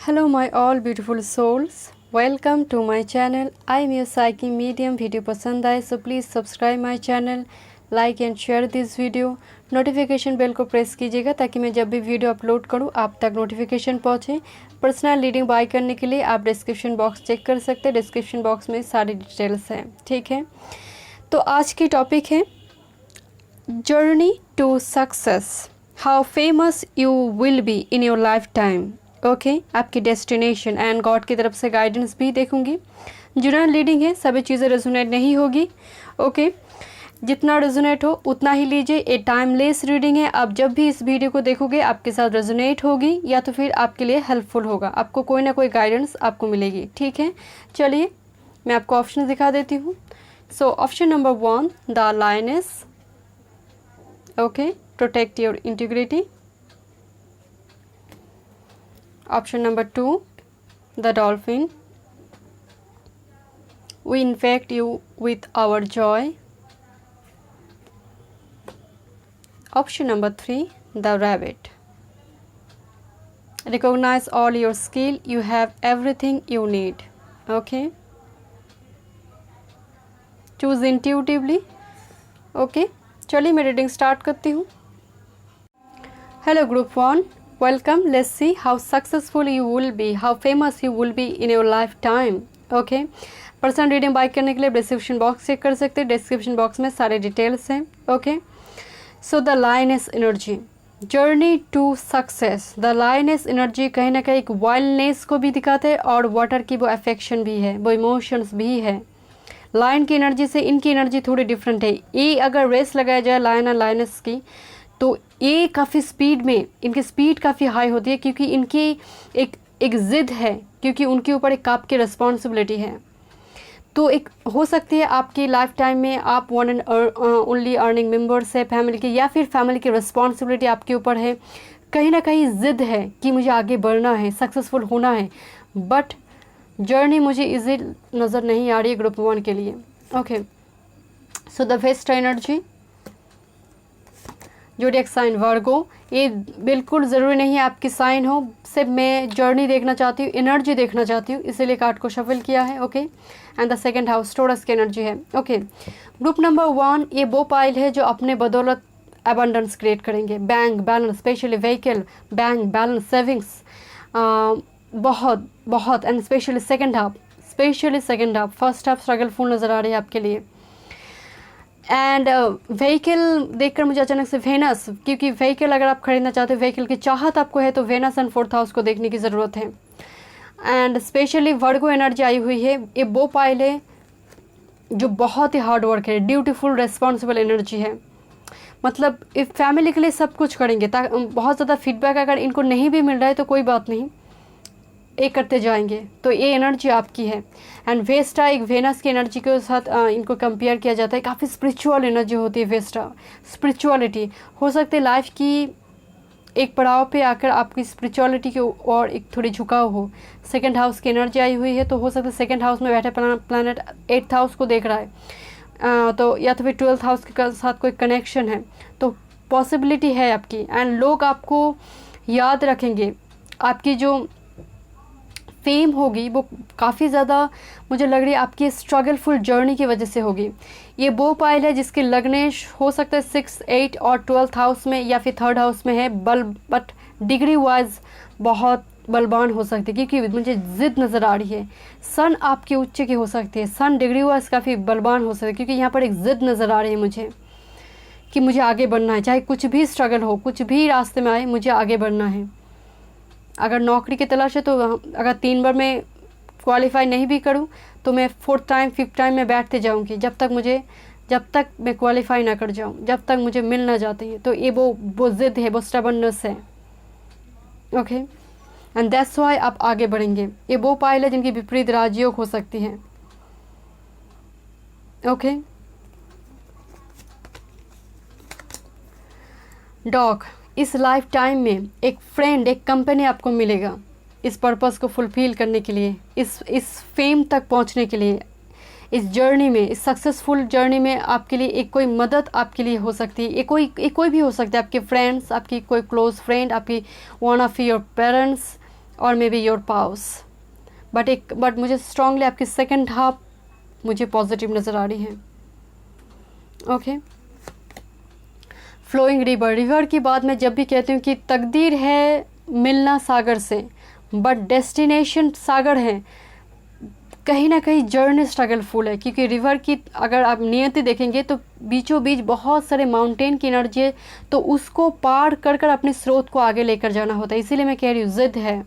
Hello my all beautiful souls, welcome to my channel. I am your psychic medium. Video पसंद आए so please subscribe my channel, like and share this video. Notification bell को press कीजिएगा ताकि मैं जब भी video upload करूं आप तक नोटिफिकेशन पहुंचे। पर्सनल रीडिंग बाय करने के लिए आप डिस्क्रिप्शन बॉक्स चेक कर सकते हैं, डिस्क्रिप्शन बॉक्स में सारी डिटेल्स हैं, ठीक है। तो आज की टॉपिक है journey to success, how famous you will be in your life time. Okay, आपकी डेस्टिनेशन एंड गॉड की तरफ से गाइडेंस भी देखूंगी। जनरल रीडिंग है, सभी चीज़ें रेजोनेट नहीं होगी। ओके, जितना रेजोनेट हो उतना ही लीजिए। ये टाइमलेस रीडिंग है, आप जब भी इस वीडियो को देखोगे आपके साथ रेजोनेट होगी या तो फिर आपके लिए हेल्पफुल होगा, आपको कोई ना कोई गाइडेंस आपको मिलेगी, ठीक है। चलिए मैं आपको ऑप्शन दिखा देती हूँ। So option number 1 the lioness, okay, protect your integrity. Option number 2 the dolphin, we infect you with our joy. Option number 3 the rabbit, recognize all your skill, you have everything you need. Okay, choose intuitively. Okay, चलिए मैं reading start करती हूँ। Hello group 1, welcome. Let's see how successful you will be, how famous you will be in your lifetime. Okay, personal reading by करने के लिए description box check कर सकते हैं, डिस्क्रिप्शन बॉक्स में सारे डिटेल्स हैं। Okay, so the lioness energy, journey to success. The lioness energy कहीं ना कहीं एक वाइल्डनेस को भी दिखाते हैं और वाटर की वो अफेक्शन भी है, वो इमोशंस भी है। लायन की एनर्जी से इनकी एनर्जी थोड़ी डिफरेंट है। ये अगर रेस लगाया जाए लायन और लायनेस की तो ये काफ़ी स्पीड में, इनकी स्पीड काफ़ी हाई होती है क्योंकि इनकी एक ज़िद है, क्योंकि उनके ऊपर एक आपकी रिस्पॉन्सिबिलिटी है। तो एक हो सकती है आपकी लाइफ टाइम में आप one and only earning members है फैमिली के, या फिर फैमिली की रिस्पॉन्सिबिलिटी आपके ऊपर है। कहीं ना कहीं ज़िद है कि मुझे आगे बढ़ना है, सक्सेसफुल होना है, बट जर्नी मुझे ईजी नज़र नहीं आ रही है ग्रुप 1 के लिए। Okay, so the best energy, zodiac sign Virgo. ये बिल्कुल ज़रूरी नहीं है आपकी साइन हो, सिर्फ मैं जर्नी देखना चाहती हूँ, एनर्जी देखना चाहती हूँ, इसीलिए कार्ड को शफल किया है। Okay, and the second house Taurus की एनर्जी है। ओके, ग्रुप नंबर 1 ये वो पाइल है जो अपने बदौलत अबंडेंस क्रिएट करेंगे। Bank balance, specially vehicle, bank balance, savings बहुत बहुत, and specially second half. First half struggleful नज़र आ रही है आपके लिए। एंड व्हीकल देखकर मुझे अचानक से वेनस, क्योंकि व्हीकल अगर आप खरीदना चाहते हो, व्हीकल की चाहत आपको है, तो वेनस एंड 4th हाउस को देखने की ज़रूरत है। एंड स्पेशली वर्गो एनर्जी आई हुई है। ये वो पाइल है जो बहुत ही हार्ड वर्क है, ड्यूटीफुल रेस्पॉन्सिबल एनर्जी है। मतलब इस फैमिली के लिए सब कुछ करेंगे, बहुत ज़्यादा फीडबैक अगर इनको नहीं भी मिल रहा है तो कोई बात नहीं, ये करते जाएंगे। तो ये एनर्जी आपकी है। एंड वेस्टा एक वेनस की एनर्जी के साथ इनको कंपेयर किया जाता है। काफ़ी स्पिरिचुअल एनर्जी होती है वेस्टा, स्पिरिचुअलिटी हो सकती है लाइफ की एक पड़ाव पे आकर आपकी स्पिरिचुअलिटी की और एक थोड़ी झुकाव हो। सेकंड हाउस की एनर्जी आई हुई है, तो हो सकता है सेकंड हाउस में बैठे प्लैनेट 8th हाउस को देख रहा है, तो या तो फिर 12th हाउस के साथ कोई कनेक्शन है, तो पॉसिबिलिटी है आपकी। एंड लोग आपको याद रखेंगे, आपकी जो फेम होगी वो काफ़ी ज़्यादा मुझे लग रही है आपकी स्ट्रगलफुल जर्नी की वजह से होगी। ये वो पाइल है जिसके लग्नेश हो सकता है 6, 8 और 12th हाउस में या फिर 3rd हाउस में है, बट डिग्री वाइज बहुत बलवान हो सकती है, क्योंकि मुझे ज़िद नज़र आ रही है। सन आपके उच्च की हो सकती है, सन डिग्री वाइज काफ़ी बलवान हो सकती है, क्योंकि यहाँ पर एक ज़िद नज़र आ रही है मुझे कि मुझे आगे बढ़ना है, चाहे कुछ भी स्ट्रगल हो, कुछ भी रास्ते में आए, मुझे आगे बढ़ना है। अगर नौकरी की तलाश है तो अगर 3 बार मैं क्वालिफाई नहीं भी करूं तो मैं 4th टाइम 5th टाइम में बैठते जाऊंगी, जब तक मैं क्वालिफाई ना कर जाऊं, जब तक मुझे मिल ना जाती है। तो ये वो ज़िद है, वो स्टबर्ननेस है। ओके, एंड दैट्स व्हाई आप आगे बढ़ेंगे। ये वो पाइल है जिनकी विपरीत राजयोग हो सकती है। ओके, डॉग, इस लाइफ टाइम में एक फ्रेंड, एक कंपनी आपको मिलेगा इस पर्पस को फुलफिल करने के लिए, इस फेम तक पहुंचने के लिए, इस जर्नी में, इस सक्सेसफुल जर्नी में आपके लिए एक कोई मदद आपके लिए हो सकती है। एक कोई भी हो सकता है, आपके फ्रेंड्स, आपकी कोई क्लोज फ्रेंड, आपकी वन ऑफ योर पेरेंट्स, और may be your pause, but मुझे स्ट्रांगली आपकी सेकेंड हाफ मुझे पॉजिटिव नज़र आ रही है। ओके, फ्लोइंग रिवर की बात मैं जब भी कहती हूँ कि तकदीर है मिलना सागर से, बट डेस्टिनेशन सागर है, कहीं ना कहीं जर्नी स्ट्रगलफुल है, क्योंकि रिवर की अगर आप नियति देखेंगे तो बीचों बीच बहुत सारे माउंटेन की एनर्जी है, तो उसको पार कर कर अपने स्रोत को आगे लेकर जाना होता है। इसीलिए मैं कह रही हूँ ज़िद है,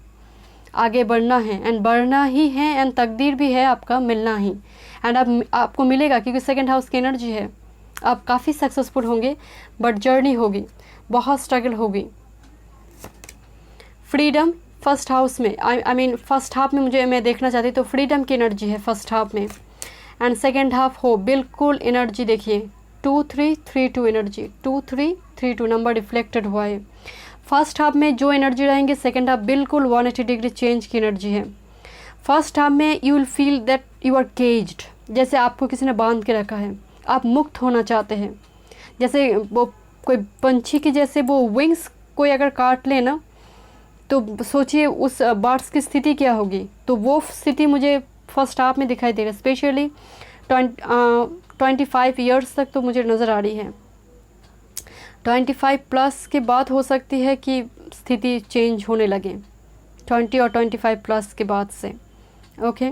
आगे बढ़ना है एंड बढ़ना ही है, एंड तकदीर भी है आपका मिलना ही, एंड आपको मिलेगा क्योंकि सेकंड हाउस की एनर्जी है। आप काफ़ी सक्सेसफुल होंगे, बट जर्नी होगी, बहुत स्ट्रगल होगी। फ्रीडम फर्स्ट हाउस में, आई मीन फर्स्ट हाफ में मैं देखना चाहती तो फ्रीडम की एनर्जी है फर्स्ट हाफ में, एंड सेकेंड हाफ हो बिल्कुल एनर्जी देखिए 2-3-3-2 एनर्जी, 2-3-3-2 नंबर रिफ्लेक्टेड हुआ है। फर्स्ट हाफ में जो एनर्जी रहेंगे सेकेंड हाफ बिल्कुल 180 डिग्री चेंज की एनर्जी है। फर्स्ट हाफ में you will feel that you are caged, जैसे आपको किसी ने बांध के रखा है, आप मुक्त होना चाहते हैं, जैसे वो कोई पंछी की जैसे वो विंग्स कोई अगर काट ले ना, तो सोचिए उस बर्ड्स की स्थिति क्या होगी। तो वो स्थिति मुझे फर्स्ट हाफ में दिखाई दे रहा है, स्पेशली 25 ईयर्स तक तो मुझे नज़र आ रही है। 25 प्लस के बाद हो सकती है कि स्थिति चेंज होने लगे, 20 और 25 प्लस के बाद से। ओके,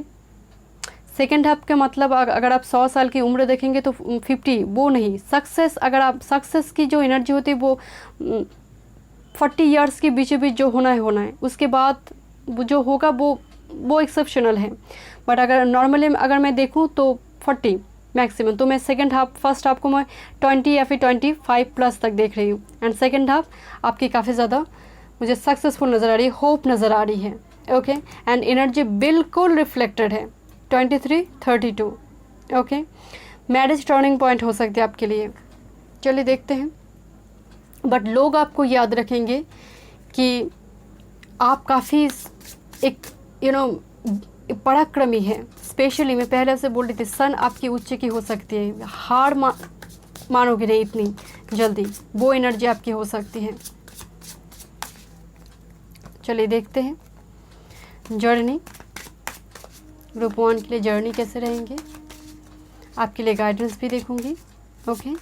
सेकेंड हाफ का मतलब अगर आप 100 साल की उम्र देखेंगे तो 50 वो नहीं, सक्सेस, अगर आप सक्सेस की जो एनर्जी होती है वो 40 ईयर्स के बीच बीच जो होना है, उसके बाद जो होगा वो एक्सेप्शनल है। बट अगर नॉर्मली अगर मैं देखूं तो 40 मैक्सिमम, तो मैं सेकंड हाफ फर्स्ट हाफ को मैं 20 या फिर 25 प्लस तक देख रही हूँ, एंड सेकंड हाफ आपकी काफ़ी ज़्यादा मुझे सक्सेसफुल नज़र आ रही है, होप नज़र आ रही है। ओके, एंड एनर्जी बिल्कुल रिफ्लेक्टेड है 23-32। ओके, मैरिज टर्निंग पॉइंट हो सकती है आपके लिए, चलिए देखते हैं। बट लोग आपको याद रखेंगे कि आप काफ़ी एक पराक्रमी है। स्पेशली मैं पहले से बोल रही थी, सन आपकी उच्च की हो सकती है, हार मानोगे नहीं इतनी जल्दी, वो एनर्जी आपकी हो सकती है। चलिए देखते हैं जर्नी, ग्रुप 1 के लिए जर्नी कैसे रहेंगे, आपके लिए गाइडेंस भी देखूंगी। Okay,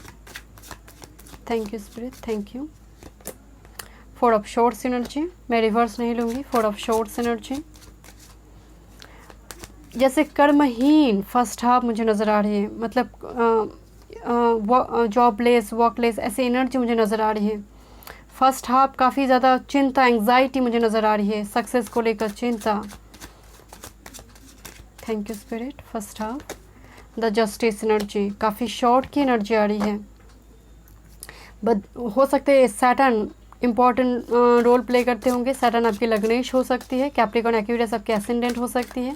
thank you spirit, thank you. 4 of shorts energy, मैं रिवर्स नहीं लूँगी, 4 ऑफ शॉर्ट्स एनर्जी, जैसे कर्महीन फर्स्ट हाफ मुझे नज़र आ रही है, मतलब जॉबलेस, वर्कलेस, ऐसी एनर्जी मुझे नज़र आ रही है। फर्स्ट हाफ काफ़ी ज़्यादा चिंता, एंग्जाइटी मुझे नज़र आ रही है, सक्सेस को लेकर चिंता। Thank you spirit. First half the justice energy, काफ़ी शॉर्ट की एनर्जी आ रही है, बट हो सकते हैं सैटर्न इम्पॉर्टेंट रोल प्ले करते होंगे। सैटर्न आपकी लग्नेश हो सकती है, कैप्रिकॉर्न एक्विटस आपके एसेंडेंट हो सकती है,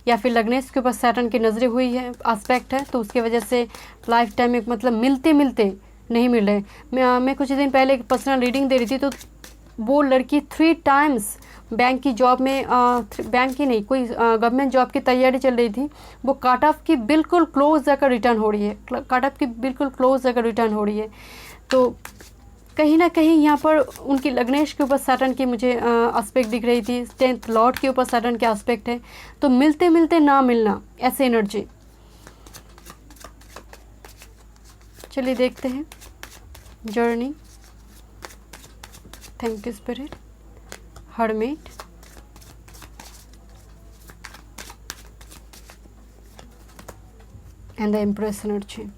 या फिर लग्नेश के ऊपर सैटर्न की नज़रें हुई है, एस्पेक्ट है, तो उसकी वजह से लाइफ टाइम एक मतलब मिलते मिलते नहीं मिल रहे। मैं कुछ दिन पहले एक पर्सनल रीडिंग दे रही थी, तो वो लड़की 3 टाइम्स बैंक की जॉब में, बैंक की नहीं, कोई गवर्नमेंट जॉब की तैयारी चल रही थी, वो काट ऑफ की बिल्कुल क्लोज जाकर रिटर्न हो रही है, काट ऑफ की बिल्कुल क्लोज जाकर रिटर्न हो रही है। तो कहीं ना कहीं यहाँ पर उनकी लग्नेश के ऊपर सैटर्न की मुझे एस्पेक्ट दिख रही थी, 10th लॉर्ड के ऊपर सैटर्न के एस्पेक्ट है, तो मिलते मिलते ना मिलना, ऐसे एनर्जी। चलिए देखते हैं journey. Thank you spirit. Hermit, and the empress energy.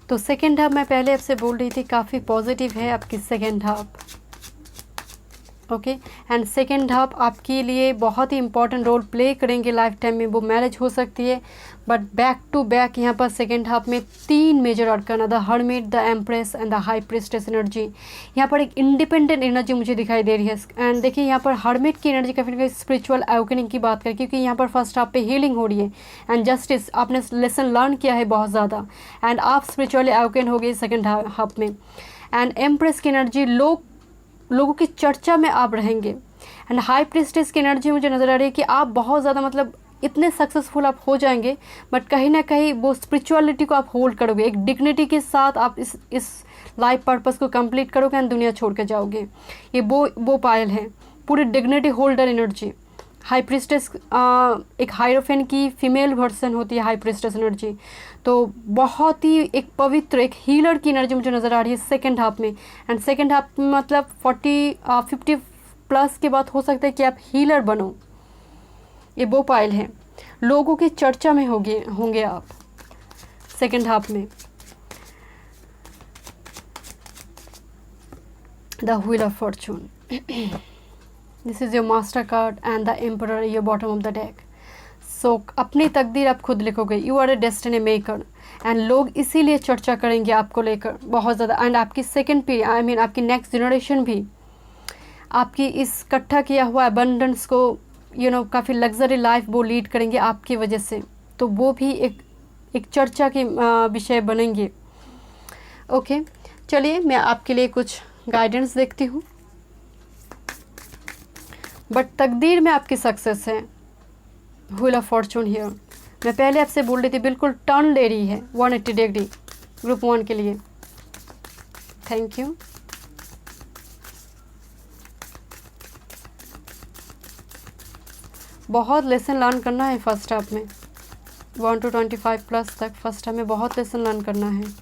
तो सेकेंड हाफ मैं पहले आपसे बोल रही थी काफ़ी पॉजिटिव है आपकी second half. Okay, and second half आपके लिए बहुत ही इंपॉर्टेंट रोल प्ले करेंगे लाइफ टाइम में। वो मैरिज हो सकती है, बट बैक टू बैक यहाँ पर सेकेंड हाफ में 3 major arcana, the hermit, the empress and the high priestess energy. यहाँ पर एक इंडिपेंडेंट एनर्जी मुझे दिखाई दे रही है। एंड देखिए यहाँ पर हर्मिट की एनर्जी काफ़ी ना स्पिरिचुअल अवेकनिंग की बात करें, क्योंकि यहाँ पर फर्स्ट हाफ पे हीलिंग हो रही है, एंड जस्टिस आपने लेसन लर्न किया है बहुत ज़्यादा, एंड आप स्पिरिचुअली अवेकन हो गए सेकेंड हाफ में। एंड एम्प्रेस की एनर्जी लोगों की चर्चा में आप रहेंगे, एंड हाई प्रीस्टेस की एनर्जी मुझे नज़र आ रही है कि आप बहुत ज़्यादा मतलब इतने सक्सेसफुल आप हो जाएंगे, बट कहीं ना कहीं वो स्पिरिचुअलिटी को आप होल्ड करोगे, एक डिग्निटी के साथ आप इस लाइफ पर्पस को कंप्लीट करोगे एंड दुनिया छोड़ के जाओगे। ये वो पायल है, पूरी dignity holder energy. High priestess एक हायरोफेन की फीमेल वर्सन होती है हाई प्रिस्टेस एनर्जी। तो बहुत ही एक पवित्र, एक हीलर की एनर्जी मुझे नज़र आ रही है सेकेंड हाफ में। एंड सेकेंड हाफ में मतलब 50 प्लस के बाद हो सकता है कि आप हीलर बनो। ये भोपाल है, लोगों की चर्चा में होंगे आप सेकेंड हाफ में। The wheel of fortune, this is your master card and the emperor your bottom of the deck. So अपनी तकदीर आप खुद लिखोगे, you are a destiny maker. And लोग इसीलिए चर्चा करेंगे आपको लेकर बहुत ज़्यादा। एंड आपकी सेकेंड पीढ़ी, आई मीन आपकी नेक्स्ट जनरेशन भी आपकी इस इकट्ठा किया हुआ अबंडेंस को काफ़ी लग्जरी लाइफ वो लीड करेंगे आपकी वजह से। तो वो भी एक चर्चा के विषय बनेंगे। ओके, चलिए मैं आपके लिए कुछ गाइडेंस देखती हूँ। बट तकदीर में आपकी सक्सेस है, व्हील ऑफ फॉर्चून हियर। मैं पहले आपसे बोल रही थी बिल्कुल टर्न ले रही है 180 डिग्री ग्रुप 1 के लिए। Thank you. बहुत लेसन लर्न करना है फर्स्ट हाफ में, 1 to 25 प्लस तक फर्स्ट हाफ में बहुत लेसन लर्न करना है।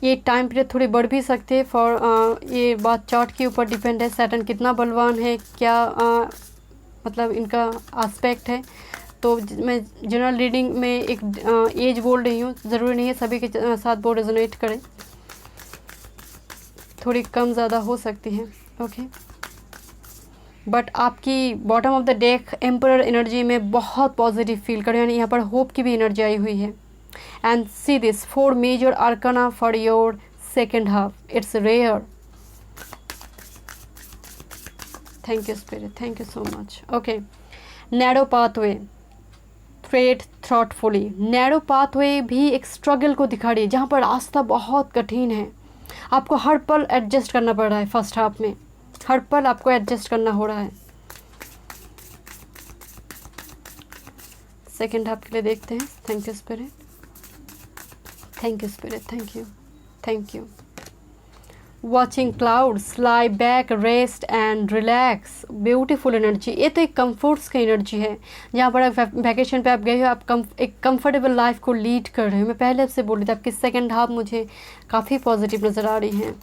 ये टाइम पीरियड थोड़ी बढ़ भी सकते हैं फॉर ये बात चार्ट के ऊपर डिपेंड है, सैटर्न कितना बलवान है, क्या मतलब इनका एस्पेक्ट है। तो मैं जनरल रीडिंग में एक एज बोल रही हूँ, ज़रूरी नहीं है सभी के साथ वो रेजोनेट करें, थोड़ी कम ज़्यादा हो सकती है। ओके, बट आपकी bottom of the deck emperor energy में बहुत पॉजिटिव फील करें, यानी यहाँ पर होप की भी एनर्जी आई हुई है। And see this 4 major arcana for your second half, it's rare. Thank you spirit, thank you so much. Okay, narrow pathway, tread thoughtfully. Narrow pathway भी एक स्ट्रगल को दिखा रही है, जहाँ पर रास्ता बहुत कठिन है, आपको हर पल एडजस्ट करना पड़ रहा है। फर्स्ट हाफ में हर पल आपको एडजस्ट करना हो रहा है। सेकेंड हाफ के लिए देखते हैं। Thank you spirit, thank you spirit, thank you, thank you. Watching clouds, lie back, rest and relax, beautiful energy. ये तो एक कंफर्ट्स की एनर्जी है, जहाँ पर आप वैकेशन पे आप गए हो, आप एक कंफर्टेबल लाइफ को लीड कर रहे हो। मैं पहले आपसे बोल रही थी आपकी सेकेंड हाफ मुझे काफ़ी पॉजिटिव नज़र आ रही हैं,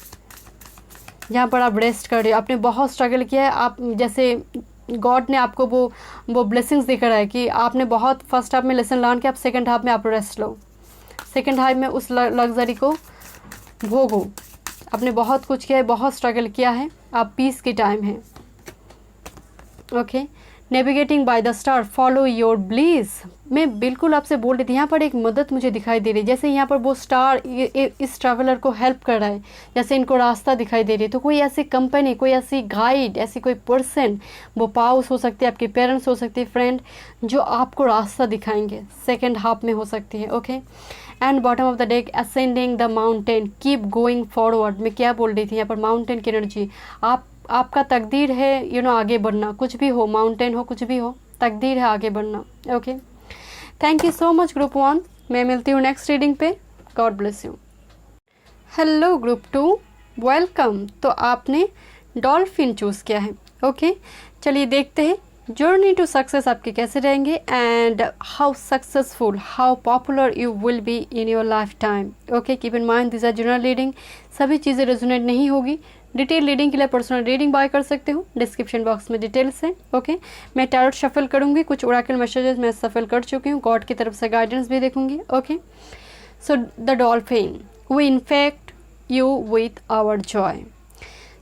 जहाँ पर आप रेस्ट कर रहे हो। आपने बहुत स्ट्रगल किया है, आप जैसे गॉड ने आपको वो ब्लेसिंग्स देकर है कि आपने बहुत फर्स्ट हाफ में लेसन लर्न किया, आप सेकेंड हाफ में आप रेस्ट लो, सेकेंड हाफ में उस लग्जरी को भोगो। आपने बहुत कुछ किया है, बहुत स्ट्रगल किया है, आप पीस की टाइम है। Okay, navigating by the star, follow your bliss. मैं बिल्कुल आपसे बोल रही थी, यहाँ पर एक मदद मुझे दिखाई दे रही है, जैसे यहाँ पर वो स्टार इस ट्रैवलर को हेल्प कर रहा है, जैसे इनको रास्ता दिखाई दे रही है। तो कोई ऐसी कंपनी, कोई ऐसी गाइड, ऐसी कोई पर्सन, वो पाउस हो सकती है, आपके पेरेंट्स हो सकते हैं, फ्रेंड, जो आपको रास्ता दिखाएंगे, सेकेंड हाफ में हो सकती है। Okay, and bottom of the deck, ascending the mountain, keep going forward. मैं क्या बोल रही थी, यहाँ पर माउंटेन की एनर्जी, आपका तकदीर है आगे बढ़ना, कुछ भी हो, माउंटेन हो, कुछ भी हो, तकदीर है आगे बढ़ना। Okay, thank you so much group 1। मैं मिलती हूँ नेक्स्ट रीडिंग पे। God bless you. Hello group 2, welcome. तो आपने डॉल्फिन चूज़ किया है। ओके, चलिए देखते हैं जर्नी टू सक्सेस आपके कैसे रहेंगे and how successful, how popular you will be in your life time. Okay, keep in mind this are general reading, सभी चीज़ें रेजोनेट नहीं होगी। डिटेल रीडिंग के लिए पर्सनल रीडिंग बाय कर सकते हो, डिस्क्रिप्शन बॉक्स में डिटेल्स है। ओके, मैं टैरोट शफल करूँगी, कुछ ओरेकल मैसेजेस मैं सफल कर चुकी हूँ, गॉड की तरफ से गाइडेंस भी देखूंगी। Okay, so the dolphin, we infect you with our joy.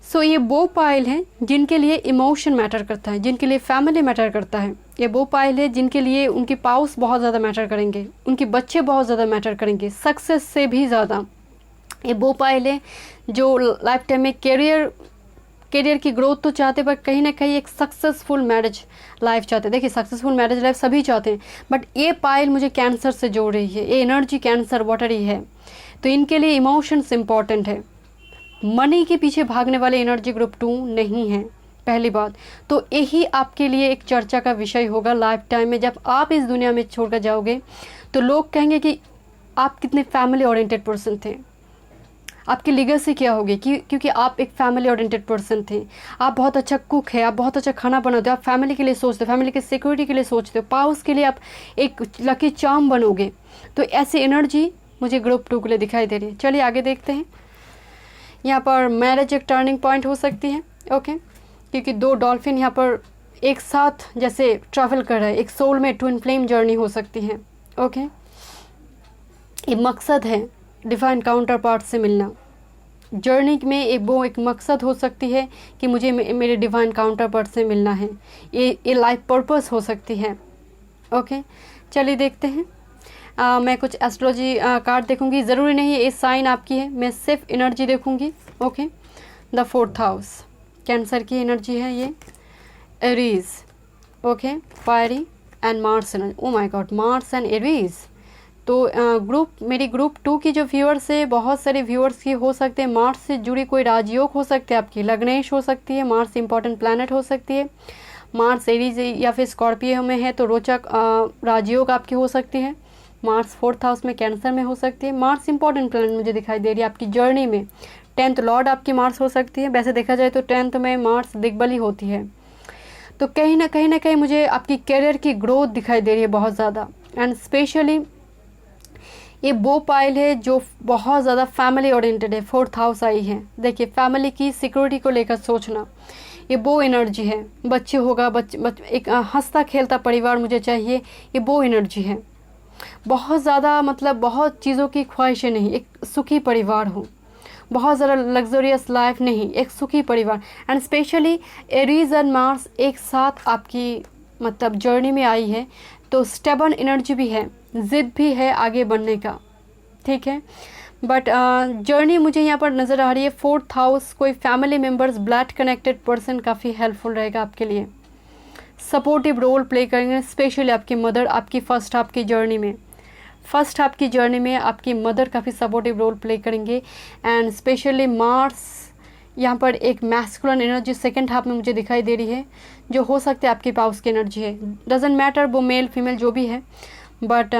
So ये वो पाइल हैं जिनके लिए इमोशन मैटर करता है, जिनके लिए फैमिली मैटर करता है। ये वो पाइल है जिनके लिए उनकी पाउस बहुत ज़्यादा मैटर करेंगे, उनके बच्चे बहुत ज़्यादा मैटर करेंगे, सक्सेस से भी ज़्यादा। ये वो पाइल है जो लाइफ टाइम में करियर की ग्रोथ तो चाहते, पर कहीं ना कहीं एक सक्सेसफुल मैरिज लाइफ चाहते हैं। देखिए, सक्सेसफुल मैरिज लाइफ सभी चाहते हैं, बट ये पाइल मुझे कैंसर से जोड़ रही है, ये एनर्जी कैंसर वाटरी है। तो इनके लिए इमोशंस इंपॉर्टेंट है, मनी के पीछे भागने वाले एनर्जी ग्रुप 2 नहीं है, पहली बात। तो यही आपके लिए एक चर्चा का विषय होगा लाइफ टाइम में। जब आप इस दुनिया में छोड़कर जाओगे तो लोग कहेंगे कि आप कितने फैमिली ओरिएंटेड पर्सन थे, आपकी लीगेसी क्या होगी, क्योंकि आप एक फैमिली ओरिएंटेड पर्सन थे, आप बहुत अच्छा कुक है, आप बहुत अच्छा खाना बनाते हो, आप फैमिली के लिए सोचते हो, फैमिली की सिक्योरिटी के लिए सोचते हो, पाउस के लिए आप एक लकी चार्म बनोगे। तो ऐसी एनर्जी मुझे ग्रुप 2 के लिए दिखाई दे रही है। चलिए आगे देखते हैं। यहाँ पर मैरिज एक टर्निंग पॉइंट हो सकती है, ओके, क्योंकि 2 डॉल्फिन यहाँ पर एक साथ जैसे ट्रैवल कर रहे हैं, एक सोल में ट्विन फ्लेम जर्नी हो सकती है, ओके। ये मकसद है डिवाइन काउंटर पार्ट से मिलना। जर्नी में एक मकसद हो सकती है कि मुझे मेरे डिवाइन काउंटर पार्ट से मिलना है, ये लाइफ पर्पस हो सकती है, ओके। चलिए देखते हैं। मैं कुछ एस्ट्रोलॉजी कार्ड देखूंगी, ज़रूरी नहीं है ये साइन आपकी है, मैं सिर्फ एनर्जी देखूंगी, okay. The 4th house cancer की एनर्जी है, ये Aries, okay, fiery and Mars energy. Oh my God, Mars and Aries. तो मेरी ग्रुप 2 की जो व्यूअर्स है, बहुत सारे व्यूअर्स की हो सकते हैं मार्स से जुड़ी कोई राजयोग हो सकते हैं, आपकी लग्नेश हो सकती है, मार्स इंपॉर्टेंट प्लैनेट हो सकती है, मार्स एरीज या फिर स्कॉर्पियो में है तो रोचक राजयोग आपकी हो सकती है, मार्स 4th हाउस में कैंसर में हो सकती है। मार्स इंपॉर्टेंट प्लैनेट मुझे दिखाई दे रही है आपकी जर्नी में। 10th लॉर्ड आपकी मार्स हो सकती है, वैसे देखा जाए तो 10th में मार्स दिग्बली होती है। तो कहीं ना कहीं मुझे आपकी करियर की ग्रोथ दिखाई दे रही है बहुत ज़्यादा। एंड स्पेशली ये वो पाइल है जो बहुत ज़्यादा फैमिली ओरिएंटेड है, 4th हाउस आई है। देखिए फैमिली की सिक्योरिटी को लेकर सोचना, ये वो एनर्जी है। बच्चे होगा, एक हंसता खेलता परिवार मुझे चाहिए, ये वो एनर्जी है। बहुत ज़्यादा मतलब बहुत चीज़ों की ख्वाहिशें नहीं, एक सुखी परिवार हो, बहुत ज़्यादा लग्जरियस लाइफ नहीं, एक सुखी परिवार। And specially Aries and Mars एक साथ आपकी मतलब जर्नी में आई है, तो स्टेबन एनर्जी भी है, ज़िद भी है आगे बढ़ने का, ठीक है। बट जर्नी मुझे यहाँ पर नज़र आ रही है 4th हाउस, कोई family members, blood connected person काफ़ी हेल्पफुल रहेगा आपके लिए, सपोर्टिव रोल प्ले करेंगे, स्पेशली आपकी मदर। आपकी फर्स्ट हाफ की जर्नी में आपकी मदर काफ़ी सपोर्टिव रोल प्ले करेंगे। एंड स्पेशली मार्स यहाँ पर एक मैस्कुलिन एनर्जी 2nd हाफ में मुझे दिखाई दे रही है, जो हो सकते हैं आपके पास की एनर्जी है, डजेंट मैटर वो मेल फीमेल जो भी है। बट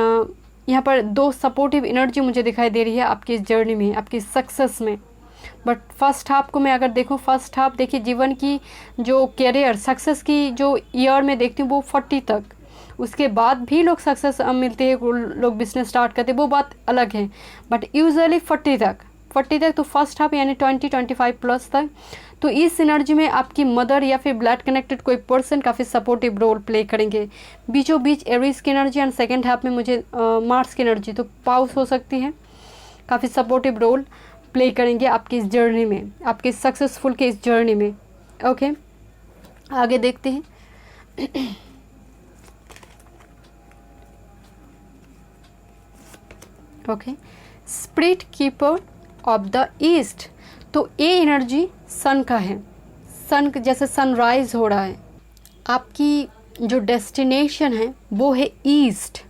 यहाँ पर 2 सपोर्टिव एनर्जी मुझे दिखाई दे रही है आपकी इस जर्नी में, आपकी सक्सेस में। बट फर्स्ट हाफ को मैं अगर देखूँ, फर्स्ट हाफ देखिए जीवन की जो करियर सक्सेस की जो ईयर में देखती हूँ वो 40 तक, उसके बाद भी लोग सक्सेस मिलते हैं, लोग बिजनेस स्टार्ट करते हैं, वो बात अलग है। बट यूजुअली 40 तक तो फर्स्ट हाफ यानी 20-25 प्लस तक। तो इस एनर्जी में आपकी मदर या फिर ब्लड कनेक्टेड कोई पर्सन काफ़ी सपोर्टिव रोल प्ले करेंगे। बीचों बीच एरीज की एनर्जी एंड 2nd हाफ में मुझे मार्स की एनर्जी, तो पाउस हो सकती है, काफ़ी सपोर्टिव रोल प्ले करेंगे आपकी इस जर्नी में, आपकी सक्सेसफुल के इस जर्नी में, ओके। आगे देखते हैं। Okay, spirit keeper of the east. तो ये एनर्जी सन का है, सन जैसे सनराइज हो रहा है, आपकी जो डेस्टिनेशन है वो है ईस्ट,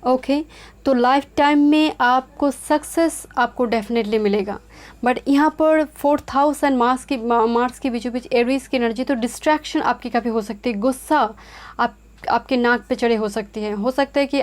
ओके। तो लाइफ टाइम में आपको सक्सेस आपको डेफिनेटली मिलेगा। बट यहाँ पर 4th हाउस एंड मार्स की बीचों बीच एरीज की एनर्जी, तो डिस्ट्रैक्शन आपकी काफ़ी हो सकती है, गुस्सा आपके नाक पे चढ़े हो सकती है, हो सकता है कि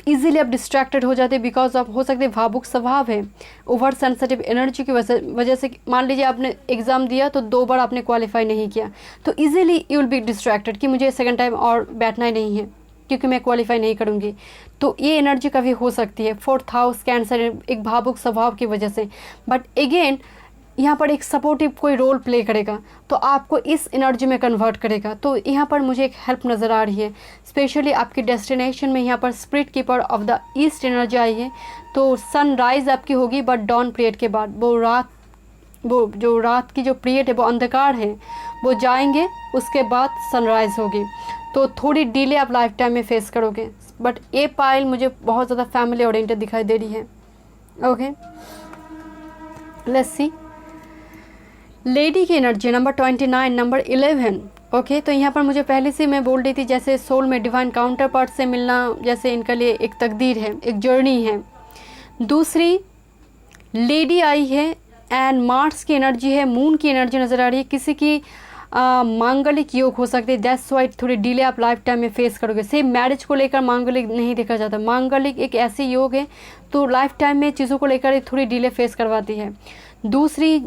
इजीली आप डिस्ट्रैक्टेड हो जाते हैं बिकॉज ऑफ, हो सकते हैं भावुक स्वभाव है, ओवर सेंसिटिव एनर्जी की वजह से। मान लीजिए आपने एग्ज़ाम दिया तो 2 बार आपने क्वालिफाई नहीं किया, तो easily you will B distracted कि मुझे 2nd टाइम और बैठना ही नहीं है क्योंकि मैं क्वालिफाई नहीं करूँगी। तो ये एनर्जी काफ़ी हो सकती है 4th हाउस कैंसर, एक भावुक स्वभाव की वजह से। बट अगेन यहाँ पर एक सपोर्टिव कोई रोल प्ले करेगा तो आपको इस एनर्जी में कन्वर्ट करेगा। तो यहाँ पर मुझे एक हेल्प नज़र आ रही है, स्पेशली आपकी डेस्टिनेशन में यहाँ पर spirit keeper of the east energy आई है। तो सनराइज़ आपकी होगी बट डॉन पीरियड के बाद, वो जो रात की जो पीरियड है वो अंधकार है, वो जाएंगे, उसके बाद सनराइज़ होगी। तो थोड़ी डिले आप लाइफ टाइम में फेस करोगे। बट ये पाइल मुझे बहुत ज़्यादा फैमिली ओरिएंटेड दिखाई दे रही है, ओके। लेट्स सी लेडी की एनर्जी नंबर 29, नंबर 11, ओके। तो यहाँ पर मुझे पहले से मैं बोल रही थी जैसे सोल में डिवाइन काउंटर पार्ट से मिलना, जैसे इनके लिए एक तकदीर है, एक जर्नी है। दूसरी लेडी आई है एंड मार्स की एनर्जी है, मून की एनर्जी नज़र आ रही है, किसी की मांगलिक योग हो सकते हैं, दैट्स वाई थोड़ी डिले आप लाइफ टाइम में फेस करोगे। सेम मैरिज को लेकर मांगलिक नहीं देखा जाता, मांगलिक एक ऐसी योग है तो लाइफ टाइम में चीज़ों को लेकर थोड़ी डिले फेस करवाती है। दूसरी,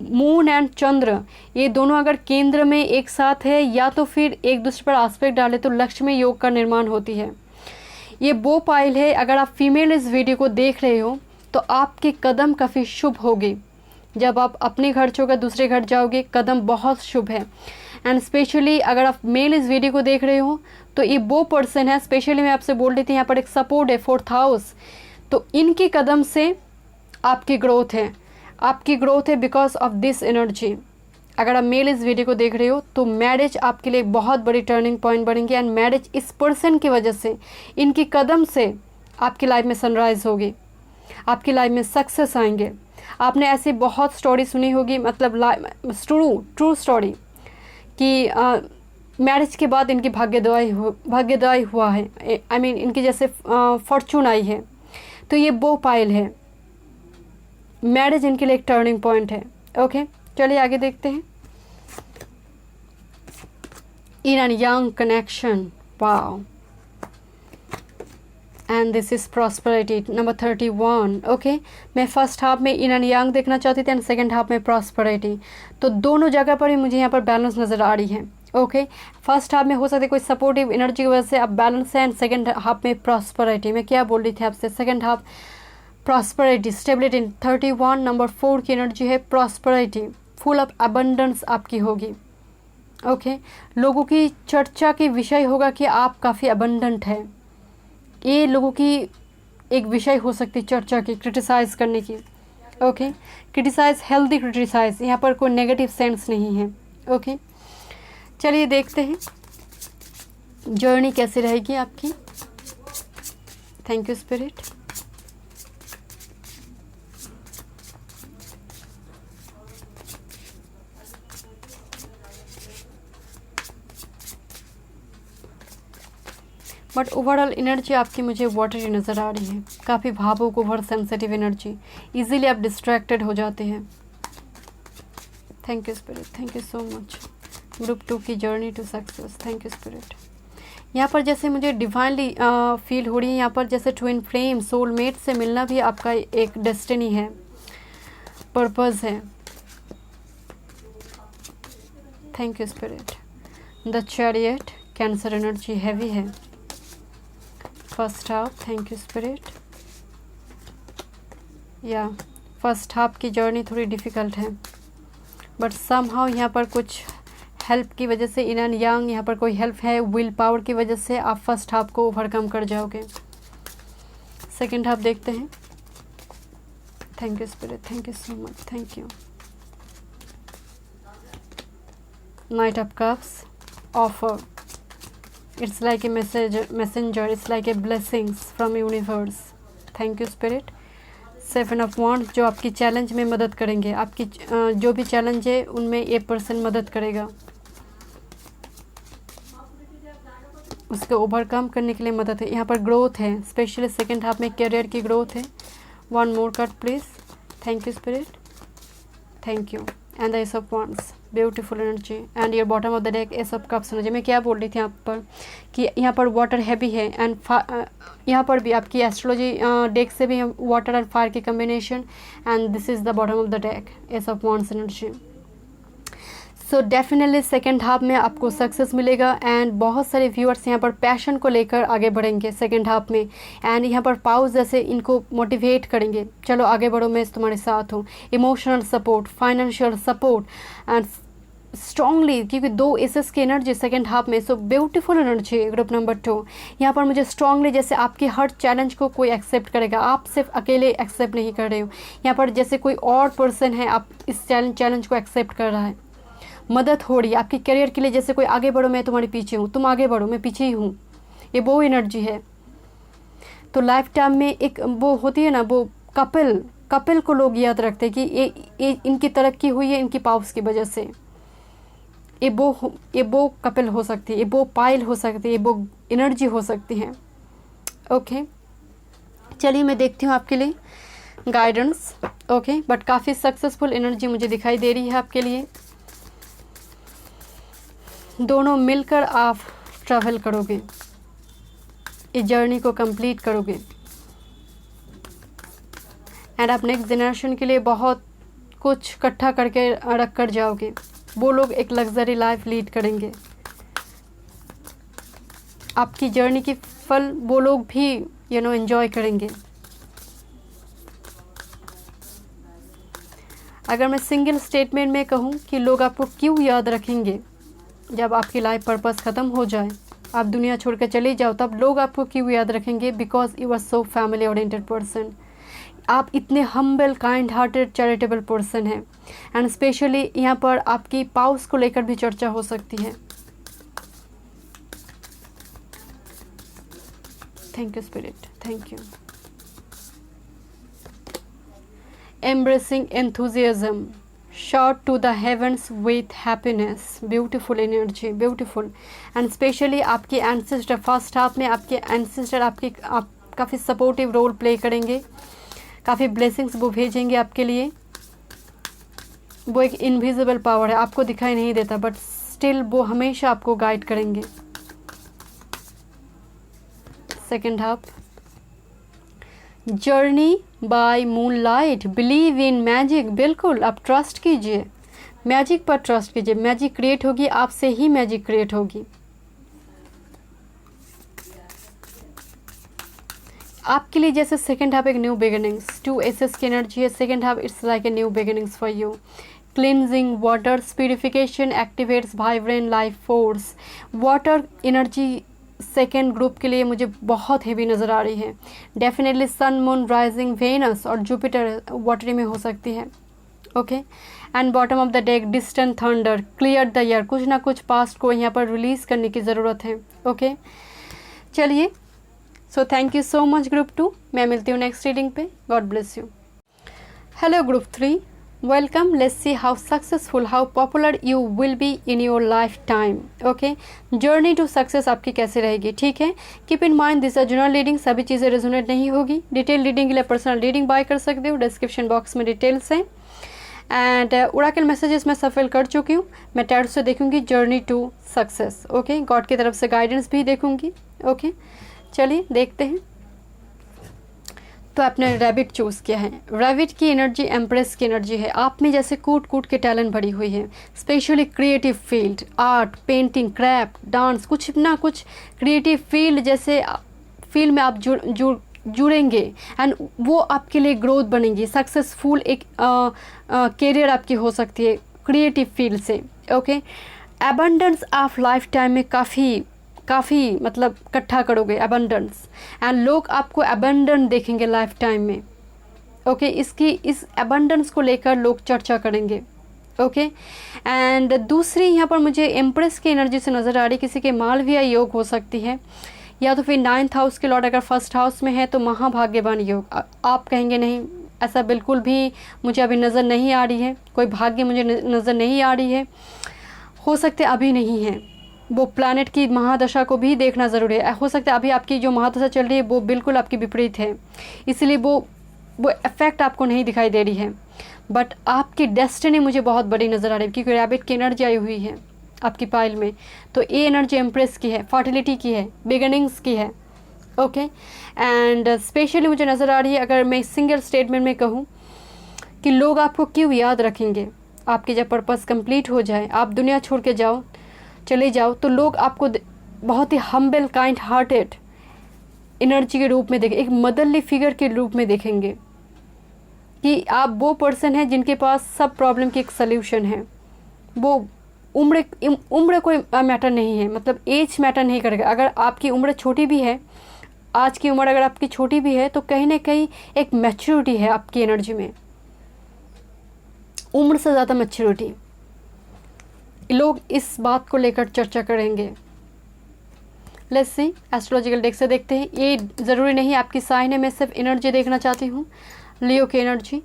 मून एंड चंद्र ये दोनों अगर केंद्र में एक साथ है या तो फिर एक दूसरे पर आस्पेक्ट डाले तो लक्ष्मी योग का निर्माण होती है। ये वो पाइल है, अगर आप फीमेल इस वीडियो को देख रहे हो तो आपके कदम काफ़ी शुभ होगी। जब आप अपने घर छोड़कर दूसरे घर जाओगे कदम बहुत शुभ है। एंड स्पेशली अगर आप मेल इस वीडियो को देख रहे हो तो ये वो पर्सन है, स्पेशली मैं आपसे बोल रही थी यहाँ पर एक सपोर्ट है 4th हाउस, तो इनके कदम से आपकी ग्रोथ है, आपकी ग्रोथ है बिकॉज ऑफ दिस एनर्जी। अगर आप मेल इस वीडियो को देख रहे हो तो मैरिज आपके लिए बहुत बड़ी टर्निंग पॉइंट बनेंगे। एंड मैरिज इस पर्सन की वजह से, इनके कदम से आपकी लाइफ में सनराइज होगी, आपकी लाइफ में सक्सेस आएंगे। आपने ऐसी बहुत स्टोरी सुनी होगी, मतलब ट्रू स्टोरी कि मैरिज के बाद इनकी भाग्योदय हुआ है, आई मीन इनकी जैसे फॉर्चून आई है। तो ये वो पाइल है, मैरिज इनके लिए एक टर्निंग पॉइंट है। ओके, चलिए आगे देखते हैं। In and young connection, wow, and this is prosperity number 31। Okay, मैं फर्स्ट हाफ में इन एंड यंग देखना चाहती थी एंड सेकंड हाफ में प्रॉस्पेरिटी, तो दोनों जगह पर ही मुझे यहाँ पर बैलेंस नज़र आ रही है। ओके, फर्स्ट हाफ में हो सकता है कोई सपोर्टिव एनर्जी की वजह से आप बैलेंस है, एंड सेकंड हाफ में प्रॉस्पेरिटी। मैं क्या बोल रही थी आपसे, second half prosperity, stability. 31 number 4 की एनर्जी है प्रॉस्पेरिटी, फुल ऑफ अबंडेंस आपकी होगी। ओके, लोगों की चर्चा की विषय होगा कि आप काफ़ी अबंडेंट है, ये लोगों की एक विषय हो सकती है चर्चा की, क्रिटिसाइज़ करने की। ओके, क्रिटिसाइज़, हेल्दी क्रिटिसाइज़, यहाँ पर कोई नेगेटिव सेंस नहीं है। ओके, चलिए देखते हैं जर्नी कैसी रहेगी आपकी। Thank you spirit. But overall energy आपकी मुझे वाटरी नज़र आ रही है, काफ़ी भावुक, ओवर सेंसिटिव एनर्जी, इजीली आप डिस्ट्रैक्टेड हो जाते हैं। Thank you spirit, thank you so much. Group 2 की journey to success, thank you spirit. यहाँ पर जैसे मुझे डिवाइनली फील हो रही है, यहाँ पर जैसे ट्विन फ्लेम, सोलमेट से मिलना भी आपका एक डेस्टिनी है, पर्पज़ है। Thank you spirit. The chariot, cancer energy heavy है। First half, thank you spirit. या फर्स्ट हाफ की जर्नी थोड़ी डिफ़िकल्ट है, बट समहाउ यहाँ पर कुछ हेल्प की वजह से, इन एंड यंग यहाँ पर कोई हेल्प है, विल पावर की वजह से आप फर्स्ट हाफ को ओवरकम कर जाओगे। सेकंड हाफ देखते हैं। Thank you spirit, thank you so much, thank you. Night of cups, offer, it's like a messenger, it's like a blessings from universe. thank you spirit. 7 of wands, जो आपकी challenge में मदद करेंगे, आपकी जो भी चैलेंज है उनमें ये पर्सन मदद करेगा, उसको ओवरकम करने के लिए मदद है। यहाँ पर ग्रोथ है, स्पेशली सेकंड हाफ में करियर की ग्रोथ है। 1 more card please. Thank you spirit, thank you. And the ace of wands, beautiful energy. And your bottom of the deck ace of cups energy. मैं क्या बोल रही थी यहाँ पर कि यहाँ पर वाटर हैवी है, एंड यहाँ पर भी आपकी एस्ट्रोलॉजी डेक से भी वाटर एंड फायर की combination, and this is the bottom of the deck ace of wands energy. So definitely second half में आपको सक्सेस मिलेगा, एंड बहुत सारे व्यूअर्स यहाँ पर पैशन को लेकर आगे बढ़ेंगे सेकेंड हाफ में, एंड यहाँ पर पाउस जैसे इनको मोटिवेट करेंगे, चलो आगे बढ़ो, मैं तुम्हारे साथ हूँ। Emotional support, financial support, and strongly, क्योंकि 2 एसेस की एनर्जी सेकेंड हाफ में, so beautiful energy. Group number 2 यहाँ पर मुझे स्ट्रांगली, जैसे आपकी हर चैलेंज को कोई एक्सेप्ट करेगा, आप सिर्फ अकेले एक्सेप्ट नहीं कर रहे हो, यहाँ पर जैसे कोई और पर्सन है, आप इस चैलेंज को एक्सेप्ट कर रहा है, मदद हो रही है आपकी करियर के लिए, जैसे कोई आगे बढ़ो, मैं तुम्हारे पीछे हूँ, तुम आगे बढ़ो, मैं पीछे ही हूँ, ये वो एनर्जी है। तो लाइफ टाइम में एक वो होती है ना, वो कपिल को लोग याद रखते हैं कि ये इनकी तरक्की हुई है इनकी पावर्स की वजह से, ये वो कपिल हो सकती है, ये वो पाइल हो सकती है, ये वो एनर्जी हो सकती है। ओके, चलिए मैं देखती हूँ आपके लिए गाइडेंस। ओके, बट काफ़ी सक्सेसफुल एनर्जी मुझे दिखाई दे रही है आपके लिए। दोनों मिलकर आप ट्रैवल करोगे, इस जर्नी को कंप्लीट करोगे एंड आप नेक्स्ट जनरेशन के लिए बहुत कुछ इकट्ठा करके रख कर जाओगे। वो लोग एक लग्जरी लाइफ लीड करेंगे। आपकी जर्नी की फल वो लोग भी एंजॉय करेंगे। अगर मैं सिंगल स्टेटमेंट में कहूँ कि लोग आपको क्यों याद रखेंगे, जब आपकी लाइफ पर्पस ख़त्म हो जाए, आप दुनिया छोड़ कर चले जाओ, तब लोग आपको क्यों याद रखेंगे? Because you are so family oriented person. आप इतने humble, kind hearted, charitable person हैं एंड स्पेशली यहाँ पर आपकी पाउस को लेकर भी चर्चा हो सकती है। Thank you spirit, thank you. Embracing enthusiasm, shot to the heavens with happiness, beautiful energy, beautiful and specially आपके एंसेस्टर फर्स्ट हाफ में आपके एंसेस्टर आप काफ़ी सपोर्टिव रोल प्ले करेंगे, काफ़ी ब्लेसिंग्स वो भेजेंगे आपके लिए। वो एक इनविजिबल पावर है, आपको दिखाई नहीं देता, बट स्टिल वो हमेशा आपको गाइड करेंगे। Second half, journey by moonlight, believe in magic, बिल्कुल आप ट्रस्ट कीजिए, मैजिक पर ट्रस्ट कीजिए। मैजिक क्रिएट होगी, आपसे ही मैजिक क्रिएट होगी। आपके लिए जैसे सेकेंड हाफ एक न्यू बिगिनिंग्स, 2 एसेस की एनर्जी है। Second half it's like a new beginnings for you. Cleansing waters, purification activates vibrant life force. Water energy second group के लिए मुझे बहुत हेवी नज़र आ रही है। डेफिनेटली सन, मून, राइजिंग, वेनस और जुपिटर वाटरी में हो सकती है। Okay and bottom of the deck, distant thunder, clear the air, कुछ ना कुछ पास्ट को यहाँ पर रिलीज़ करने की ज़रूरत है। ओके चलिए, so thank you so much group 2। मैं मिलती हूँ नेक्स्ट रीडिंग पे। God bless you. Hello group 3, welcome. Let's see how successful, how popular you will be in your life time. Okay, journey to success आपकी कैसे रहेगी, ठीक है। Keep in mind this are general reading, सभी चीज़ें resonate नहीं होगी। Detail reading के लिए पर्सनल रीडिंग बाय कर सकते हो, डिस्क्रिप्शन बॉक्स में डिटेल्स हैं। एंड ओरेकल मैसेजेस मैं सफल कर चुकी हूँ। मैं टैरो से देखूँगी journey to success. Okay, God की तरफ से गाइडेंस भी देखूँगी। ओके चलिए देखते हैं। तो आपने रैबिट चूज़ किया है। रैबिट की एनर्जी एम्प्रेस की एनर्जी है। आप में जैसे कूट कूट के टैलेंट भरी हुई है, specially creative field, art, painting, craft, dance, कुछ ना कुछ क्रिएटिव फील्ड जैसे फील्ड में आप जुड़ेंगे एंड वो आपके लिए ग्रोथ बनेगी। सक्सेसफुल एक कैरियर आपकी हो सकती है क्रिएटिव फील्ड से। Okay, abundance of life time में काफ़ी मतलब इकट्ठा करोगे एबंडेंस एंड लोग आपको एबंडेंट देखेंगे लाइफ टाइम में। ओके, इस एबंडेंस को लेकर लोग चर्चा करेंगे। ओके एंड दूसरी यहाँ पर मुझे एम्प्रेस की एनर्जी से नज़र आ रही, किसी के मालविया योग हो सकती है, या तो फिर 9th हाउस के लॉर्ड अगर फर्स्ट हाउस में है तो महाभाग्यवान योग। आप कहेंगे नहीं, ऐसा बिल्कुल भी मुझे अभी नज़र नहीं आ रही है, कोई भाग्य मुझे नज़र नहीं आ रही है। हो सकते अभी नहीं है, वो प्लैनेट की महादशा को भी देखना ज़रूरी है। हो सकता है अभी आपकी जो महादशा चल रही है वो बिल्कुल आपकी विपरीत है, इसलिए वो इफेक्ट आपको नहीं दिखाई दे रही है। बट आपकी डेस्टिनी मुझे बहुत बड़ी नज़र आ रही है, क्योंकि रैबिट की एनर्जी आई हुई है आपकी पाइल में। तो ये एनर्जी एम्प्रेस की है, फर्टिलिटी की है, बिगिनिंग्स की है। ओके एंड स्पेशली मुझे नज़र आ रही है, अगर मैं सिंगल स्टेटमेंट में कहूँ कि लोग आपको क्यों याद रखेंगे, आपकी जब पर्पस कंप्लीट हो जाए, आप दुनिया छोड़ के चले जाओ, तो लोग आपको बहुत ही हम्बल, काइंड हार्टेड एनर्जी के रूप में देखें, एक मदरली फिगर के रूप में देखेंगे कि आप वो पर्सन हैं जिनके पास सब प्रॉब्लम की एक सल्यूशन है। वो उम्र कोई मैटर नहीं है, मतलब एज मैटर नहीं करेगा। अगर आपकी उम्र छोटी भी है, आज की उम्र अगर आपकी छोटी भी है, तो कहीं ना कहीं एक मैच्योरिटी है आपकी एनर्जी में, उम्र से ज़्यादा मैच्योरिटी। लोग इस बात को लेकर चर्चा करेंगे। लेट्स सी, एस्ट्रोलॉजिकल डेक से देखते हैं। ये ज़रूरी नहीं आपकी साइन है, मैं सिर्फ एनर्जी देखना चाहती हूँ। लियो की energy,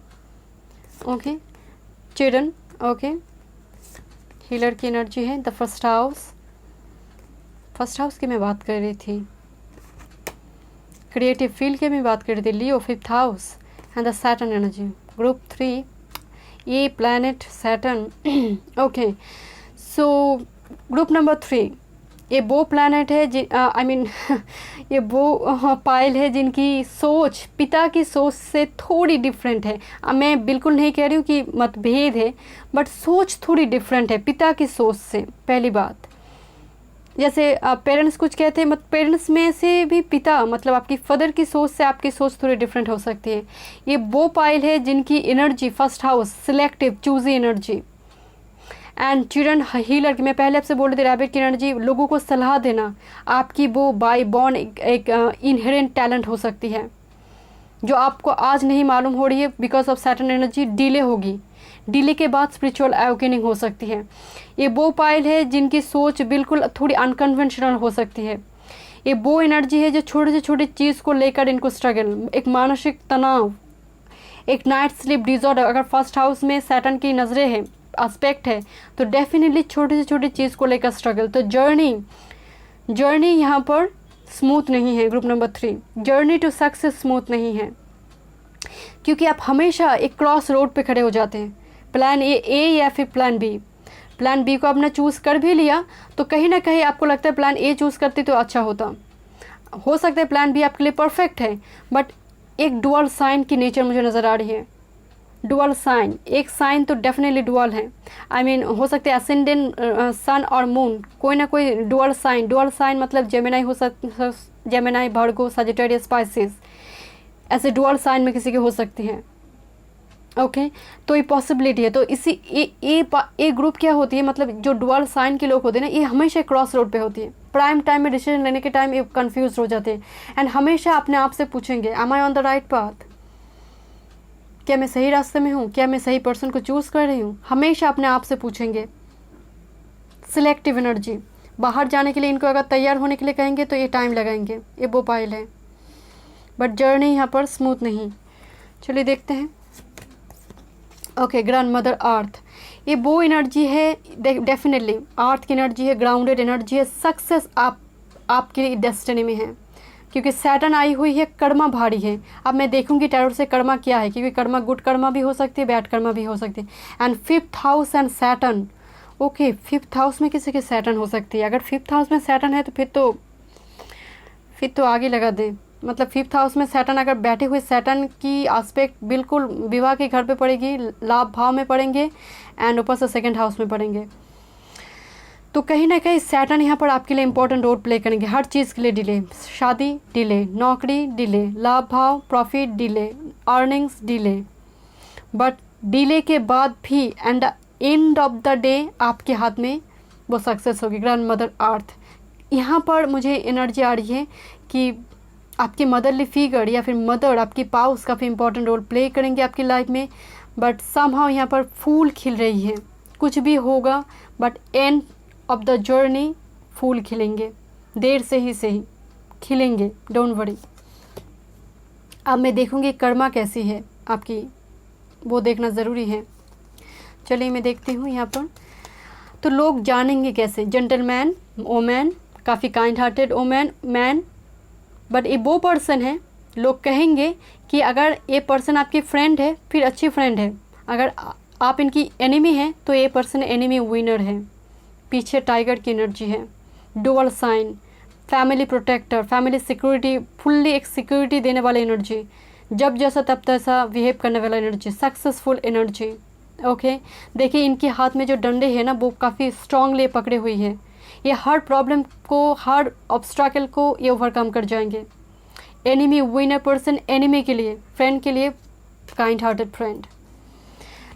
okay, children, okay, healer की एनर्जी है। द फर्स्ट हाउस की मैं बात कर रही थी, क्रिएटिव फील्ड की मैं बात कर रही थी। लियो 5th house and the Saturn energy. Group 3 ये planet Saturn. Okay so group number 3, ये वो प्लैनेट है ये वो पाइल है जिनकी सोच पिता की सोच से थोड़ी डिफरेंट है। अब मैं बिल्कुल नहीं कह रही हूँ कि मतभेद है, बट सोच थोड़ी डिफरेंट है पिता की सोच से। पहली बात, जैसे पेरेंट्स कुछ कहते हैं, पेरेंट्स में से भी पिता मतलब आपकी फादर की सोच से आपकी सोच थोड़ी डिफरेंट हो सकती है। ये वो पाइल है जिनकी energy first house selective choosy energy and children healer की, मैं पहले आपसे बोल रही थी रैबिट की एनर्जी, लोगों को सलाह देना, आपकी वो बाय बॉर्न एक इनहेरेंट टैलेंट हो सकती है जो आपको आज नहीं मालूम हो रही है। Because of Saturn energy delay होगी, डिले के बाद स्पिरिचुअल अवेकनिंग हो सकती है। ये वो पाइल है जिनकी सोच बिल्कुल थोड़ी अनकन्वेंशनल हो सकती है। ये वो एनर्जी है जो छोटे से छोटी चीज़ को लेकर इनको स्ट्रगल, एक मानसिक तनाव, एक नाइट स्लीप डिसऑर्डर। अगर फर्स्ट हाउस में सैटर्न की नज़रें हैं, एस्पेक्ट है, तो डेफिनेटली छोटी से छोटी चीज़ को लेकर स्ट्रगल। तो जर्नी यहाँ पर स्मूथ नहीं है। Group number 3, journey to success smooth नहीं है, क्योंकि आप हमेशा एक क्रॉस रोड पे खड़े हो जाते हैं। प्लान ए या फिर प्लान बी। प्लान बी को आपने चूज़ कर भी लिया तो कहीं ना कहीं आपको लगता है प्लान ए चूज़ करती तो अच्छा होता। हो सकता है प्लान बी आपके लिए परफेक्ट है, बट एक डुअल साइन की नेचर मुझे नज़र आ रही है। डुअल साइन, एक साइन तो डेफिनेटली डुअल है। हो सकते हैं असेंडेंट सन और मून, कोई ना कोई डुअल साइन मतलब जेमिनाई हो सकता, जेमिनाई, वर्गो, सजिटेरियस, स्पाइसिस, ऐसे डुअल साइन में किसी की हो सकती है। ओके तो ये पॉसिबिलिटी है। तो इसी ए ग्रुप क्या होती है, मतलब जो डुअल साइन के लोग होते हैं ना, ये हमेशा क्रॉस रोड पे होती है। प्राइम टाइम में डिसीजन लेने के टाइम ये कंफ्यूज हो जाते हैं एंड हमेशा अपने आप से पूछेंगे am I on the right path, क्या मैं सही रास्ते में हूँ, क्या मैं सही पर्सन को चूज़ कर रही हूँ। हमेशा अपने आप से पूछेंगे। सिलेक्टिव एनर्जी, बाहर जाने के लिए इनको अगर तैयार होने के लिए कहेंगे तो ये टाइम लगाएंगे। ये वो पाइल है, बट जर्नी यहाँ पर स्मूथ नहीं। चलिए देखते हैं। ओके, ग्रैंड मदर अर्थ, ये वो एनर्जी है, डेफिनेटली अर्थ की एनर्जी है, ग्राउंडेड एनर्जी है। सक्सेस आपके डेस्टिनी में है, क्योंकि सैटर्न आई हुई है, कर्मा भारी है। अब मैं देखूंगी टैरोट से कर्मा क्या है, क्योंकि कर्मा गुड कर्मा भी हो सकती है, बैड कर्मा भी हो सकती है। And 5th house and Saturn, okay 5th house में किसी की सैटर्न हो सकती है। अगर 5th हाउस में सैटर्न है तो फिर तो आगे लगा दें। मतलब 5th हाउस में सैटर्न अगर बैठे हुए, सैटर्न की एस्पेक्ट बिल्कुल विवाह के घर पे पड़ेगी, लाभ भाव में पड़ेंगे एंड ऊपर से 2nd हाउस में पड़ेंगे। तो कहीं ना कहीं सैटर्न यहाँ पर आपके लिए इंपॉर्टेंट रोल प्ले करेंगे। हर चीज़ के लिए डिले, शादी डिले, नौकरी डिले, लाभ भाव profit delay, earnings delay, but delay के बाद भी and and of the day आपके हाथ में वो सक्सेस होगी। ग्रैंड मदर अर्थ, यहाँ पर मुझे एनर्जी आ रही है कि आपके मदरली फिगर या फिर मदर, आपकी पाउस काफ़ी इंपॉर्टेंट रोल प्ले करेंगे आपकी लाइफ में। बट समहाउ यहाँ पर फूल खिल रही है, कुछ भी होगा but end of the journey फूल खिलेंगे, देर से ही खिलेंगे, डोंट वरी। अब मैं देखूंगी कर्मा कैसी है आपकी, वो देखना ज़रूरी है। चलिए मैं देखती हूँ यहाँ पर। तो लोग जानेंगे कैसे, जेंटलमैन, ओमैन, काफ़ी kind hearted woman man, but ये वो पर्सन है, लोग कहेंगे कि अगर ये पर्सन आपकी फ्रेंड है फिर अच्छी फ्रेंड है, अगर आप इनकी एनिमी हैं तो ये पर्सन एनिमी विनर है। पीछे टाइगर की एनर्जी है, dual sign, family protector, family security, fully एक सिक्योरिटी देने वाली एनर्जी, जब जैसा तब तैसा बिहेव करने वाला एनर्जी, सक्सेसफुल एनर्जी। ओके देखिए इनके हाथ में जो डंडे हैं ना वो काफ़ी स्ट्रांगली पकड़े हुई है। ये हर प्रॉब्लम को, हर ऑब्स्ट्रैकल को ये ओवरकम कर जाएंगे। एनिमी विनर पर्सन, एनिमी के लिए, फ्रेंड के लिए काइंड हार्टेड फ्रेंड।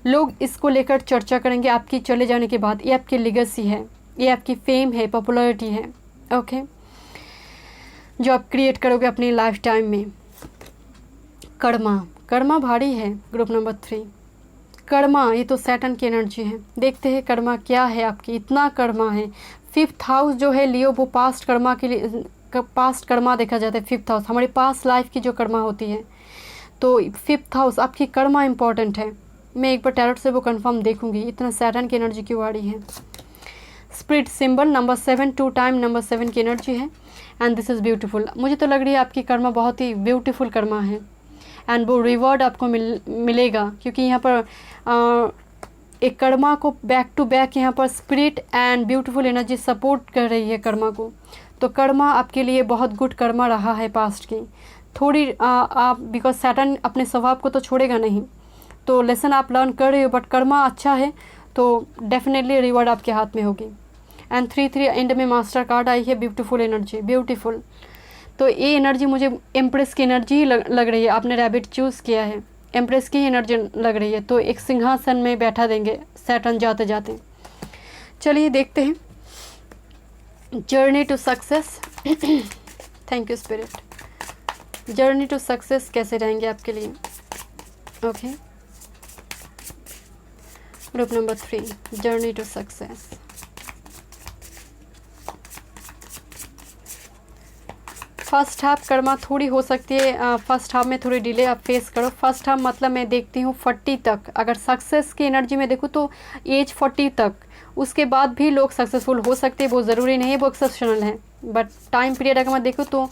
लोग इसको लेकर चर्चा करेंगे आपकी चले जाने के बाद। ये आपकी लिगेसी है, ये आपकी फेम है, पॉपुलैरिटी है। ओके जो आप क्रिएट करोगे अपनी लाइफ टाइम में। कर्मा भारी है। ग्रुप नंबर 3 कर्मा, ये तो सैटर्न की एनर्जी है। देखते हैं कर्मा क्या है आपकी, इतना कर्मा है। 5th हाउस जो है लियो, वो पास्ट कर्मा के लिए, पास्ट कर्मा देखा जाता है। 5th हाउस हमारी पास्ट लाइफ की जो कर्मा होती है, तो 5th हाउस आपकी कर्मा इंपॉर्टेंट है। मैं एक बार टैरोट से वो कंफर्म देखूंगी, इतना सैटर्न की एनर्जी क्यों आ रही है। Spirit symbol number 7, 2 time number 7 की एनर्जी है एंड दिस इज़ ब्यूटीफुल। मुझे तो लग रही है आपकी कर्मा बहुत ही ब्यूटीफुल कर्मा है एंड वो रिवॉर्ड आपको मिलेगा, क्योंकि यहाँ पर एक कर्मा को बैक टू बैक यहाँ पर spirit and beautiful energy support कर रही है कर्मा को। तो कर्मा आपके लिए बहुत गुड कर्मा रहा है पास्ट की। थोड़ी आप बिकॉज सैटर्न अपने स्वभाव को तो छोड़ेगा नहीं, तो लेसन आप लर्न कर रहे हो, बट कर्मा अच्छा है तो डेफिनेटली रिवॉर्ड आपके हाथ में होगी। एंड 3 एंड में मास्टर कार्ड आई है, ब्यूटीफुल एनर्जी, ब्यूटीफुल। तो ये एनर्जी मुझे एम्प्रेस की एनर्जी ही लग रही है। आपने रैबिट चूज़ किया है, एम्प्रेस की एनर्जी लग रही है। तो एक सिंहासन में बैठा देंगे सैटर्न जाते जाते। चलिए देखते हैं journey to success. Thank you spirit. Journey to success कैसे रहेंगे आपके लिए? Okay, group number 3, journey to success. First half karma थोड़ी हो सकती है, फर्स्ट हाफ में थोड़ी डिले आप फेस करो। फर्स्ट हाफ मतलब मैं देखती हूँ 40 तक, अगर सक्सेस की एनर्जी में देखूँ तो एज 40 तक, उसके बाद भी लोग सक्सेसफुल हो सकते हैं, वो ज़रूरी नहीं है, वो एक्सेप्शनल है। बट टाइम पीरियड अगर मैं देखूँ तो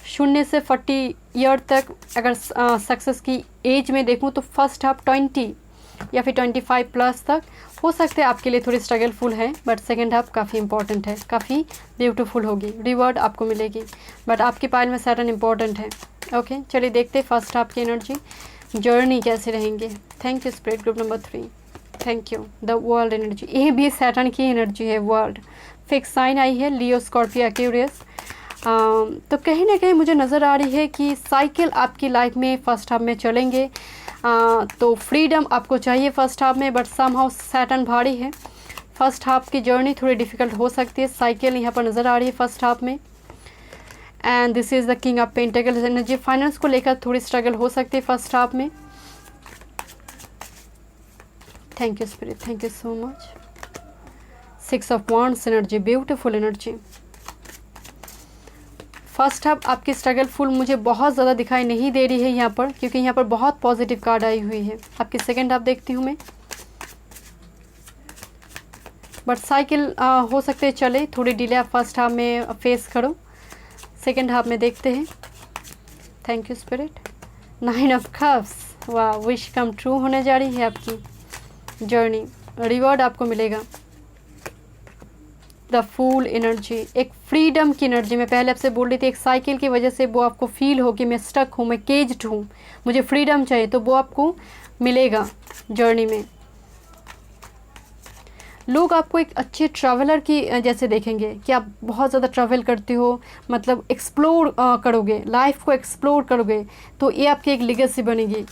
0 से 40 ईयर तक अगर सक्सेस की एज में देखूँ तो फर्स्ट हाफ 20 या फिर 25 प्लस तक हो सकते हैं आपके लिए थोड़ी स्ट्रगलफुल है, बट सेकेंड हाफ काफ़ी इंपॉर्टेंट है, काफ़ी ब्यूटीफुल होगी, रिवॉर्ड आपको मिलेगी। बट आपकी पाइल में सैटर्न इंपॉर्टेंट है। ओके, चलिए देखते हैं फर्स्ट हाफ की एनर्जी, जर्नी कैसे रहेंगे। Thank you spirit, group number 3, thank you. The world energy, ये भी सैटर्न की एनर्जी है। वर्ल्ड फिक्स साइन आई है, लियो, स्कॉर्पियो, एक्वेरियस। तो कहीं ना कहीं मुझे नज़र आ रही है कि साइकिल आपकी लाइफ में फर्स्ट हाफ में चलेंगे। तो फ्रीडम आपको चाहिए फर्स्ट हाफ में, बट समहाउ सैटर्न भारी है। फर्स्ट हाफ की जर्नी थोड़ी डिफ़िकल्ट हो सकती है। साइकिल यहाँ पर नज़र आ रही है फर्स्ट हाफ में। And this is the king of pentacles energy. Finance को लेकर थोड़ी स्ट्रगल हो सकती है फर्स्ट हाफ में। Thank you spirit, thank you so much. 6 of wands energy, beautiful energy. First half आपकी स्ट्रगलफुल मुझे बहुत ज़्यादा दिखाई नहीं दे रही है यहाँ पर, क्योंकि यहाँ पर बहुत पॉजिटिव कार्ड आई हुई है। आपकी सेकेंड हाफ देखती हूँ मैं, बट साइकिल हो सकते चले, थोड़ी डिले आप फर्स्ट हाफ में फेस करो। सेकेंड हाफ में देखते हैं। Thank you spirit. 9 of cups, वाह, विश कम ट्रू होने जा रही है आपकी जर्नी, रिवॉर्ड आपको मिलेगा। द फूल एनर्जी, एक फ्रीडम की एनर्जी। मैं पहले आपसे बोल रही थी एक साइकिल की वजह से वो आपको फील हो कि मैं स्टक हूँ, मैं केज्ड हूँ, मुझे फ्रीडम चाहिए, तो वो आपको मिलेगा जर्नी में। लोग आपको एक अच्छे ट्रैवलर की जैसे देखेंगे कि आप बहुत ज़्यादा ट्रैवल करते हो, मतलब एक्सप्लोर करोगे, लाइफ को एक्सप्लोर करोगे, तो ये आपकी एक लेगेसी बनेगी।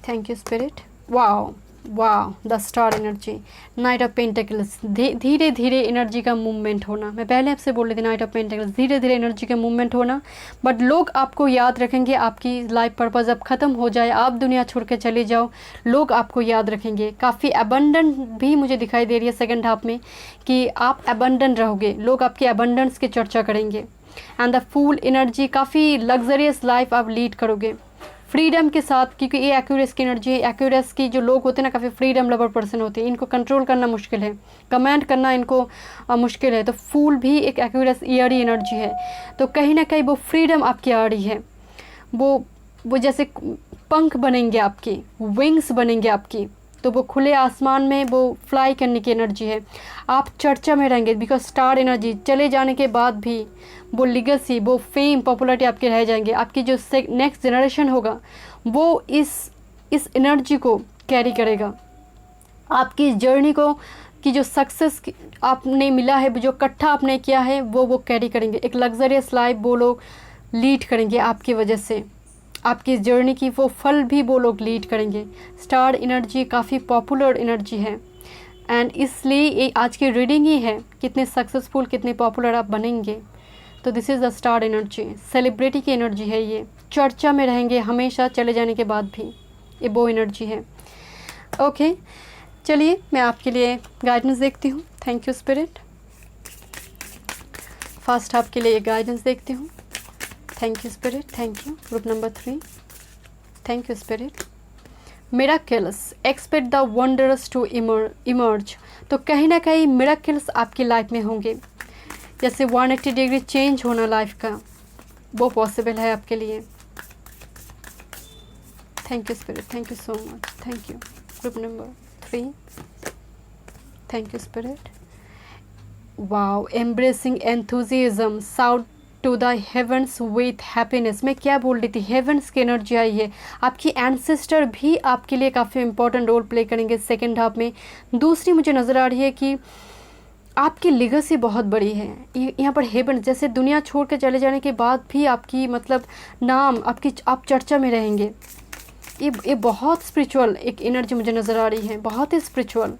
Thank you spirit. Wow wow, the star energy, night of pentacles. धीरे धीरे एनर्जी का मूवमेंट होना। मैं पहले आपसे बोल रही थी नाइट ऑफ पेंटिकल्स, धीरे धीरे एनर्जी का मूवमेंट होना। बट लोग आपको याद रखेंगे, आपकी लाइफ पर्पस अब ख़त्म हो जाए, आप दुनिया छोड़ के चले जाओ, लोग आपको याद रखेंगे। काफ़ी अबंडेंट भी मुझे दिखाई दे रही है सेकेंड हाफ में, कि आप अबंडेंट रहोगे, लोग आपके अबंडेंस की चर्चा करेंगे। एंड द फूल एनर्जी, काफ़ी लग्जरियस लाइफ आप लीड करोगे फ्रीडम के साथ, क्योंकि ये एक्वेरियस की एनर्जी है। एक्वेरियस की जो लोग होते हैं ना, काफ़ी फ्रीडम लवर पर्सन होते हैं, इनको कंट्रोल करना मुश्किल है, कमांड करना इनको मुश्किल है। तो फूल भी एक एक्वेरियस ईयरी एनर्जी है। तो कहीं ना कहीं वो फ्रीडम आपकी आ रही है, वो जैसे पंख बनेंगे आपकी, विंग्स बनेंगे आपकी, तो वो खुले आसमान में वो फ्लाई करने की एनर्जी है। आप चर्चा में रहेंगे, बिकॉज स्टार एनर्जी, चले जाने के बाद भी वो लिगेसी, वो फेम, पॉपुलरिटी आपके रह जाएंगे। आपकी जो नेक्स्ट जनरेशन होगा वो इस एनर्जी को कैरी करेगा। आपकी जर्नी को, कि जो सक्सेस आपने मिला है, जो इकट्ठा आपने किया है, वो कैरी करेंगे। एक लग्जरियस लाइफ वो लोग लीड करेंगे आपकी वजह से। आपकी जर्नी की वो फल भी वो लोग लीड करेंगे। स्टार एनर्जी काफ़ी पॉपुलर एनर्जी है, एंड इसलिए ये आज की रीडिंग ही है, कितने सक्सेसफुल, कितने पॉपुलर आप बनेंगे। तो this is the star energy, celebrity की एनर्जी है ये, चर्चा में रहेंगे हमेशा, चले जाने के बाद भी, ये वो एनर्जी है। ओके, चलिए मैं आपके लिए गाइडेंस देखती हूँ। Thank you spirit. First half के लिए गाइडेंस देखती हूँ। Thank you spirit, thank you. Group number 3, thank you spirit. Miracles, expect the wondrous to emerge. तो कहीं ना कहीं मिराकल्स आपकी लाइफ में होंगे, जैसे 180 डिग्री चेंज होना लाइफ का। वो पॉसिबल है आपके लिए। Thank you spirit, thank you so much, thank you. Group number 3, thank you spirit. Wow, embracing enthusiasm, shout to the heavens with happiness. मैं क्या बोल रही थी, हेवंस की एनर्जी आई है। आपकी एंसेस्टर भी आपके लिए काफ़ी इंपॉर्टेंट रोल प्ले करेंगे सेकेंड हाफ में। दूसरी मुझे नज़र आ रही है कि आपकी लिगेसी बहुत बड़ी है। यहाँ पर हेवन, जैसे दुनिया छोड़ के चले जाने के बाद भी आपकी मतलब नाम, आप चर्चा में रहेंगे। ये बहुत स्पिरिचुअल एक एनर्जी मुझे नज़र आ रही है, बहुत ही spiritual.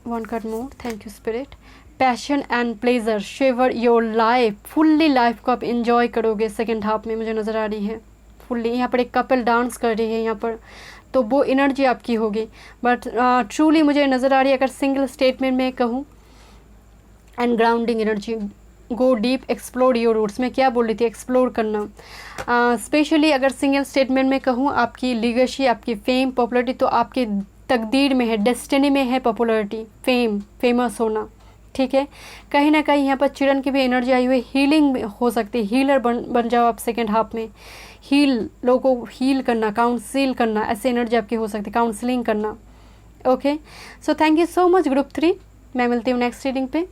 1 card more, thank you spirit. Passion and pleasure shower your life, fully life को आप इंजॉय करोगे सेकेंड हाफ में, मुझे नज़र आ रही है फुल्ली। यहाँ पर एक कपल डांस कर रही है यहाँ पर, तो वो एनर्जी आपकी होगी। बट ट्रूली मुझे नज़र आ रही है, अगर सिंगल स्टेटमेंट में कहूँ, and grounding energy, go deep, explore your roots. मैं क्या बोल रही थी, एक्सप्लोर करना। स्पेशली अगर सिंगल स्टेटमेंट में कहूँ, आपकी लीगेसी, आपकी फेम, पॉपुलरिटी तो आपके तकदीर में है, डेस्टिनी में है पॉपुलरिटी, फेम, फेमस होना, ठीक है। कहीं ना कहीं यहाँ पर चिरन की भी एनर्जी आई हुई है, हीलिंग हो सकती है, हीलर बन जाओ आप सेकेंड हाफ में। हील, लोगों को हील करना, काउंसिल करना, ऐसी एनर्जी आपकी हो सकती है, काउंसलिंग करना। Okay, so thank you so much group 3। मैं मिलती हूँ नेक्स्ट रीडिंग पे।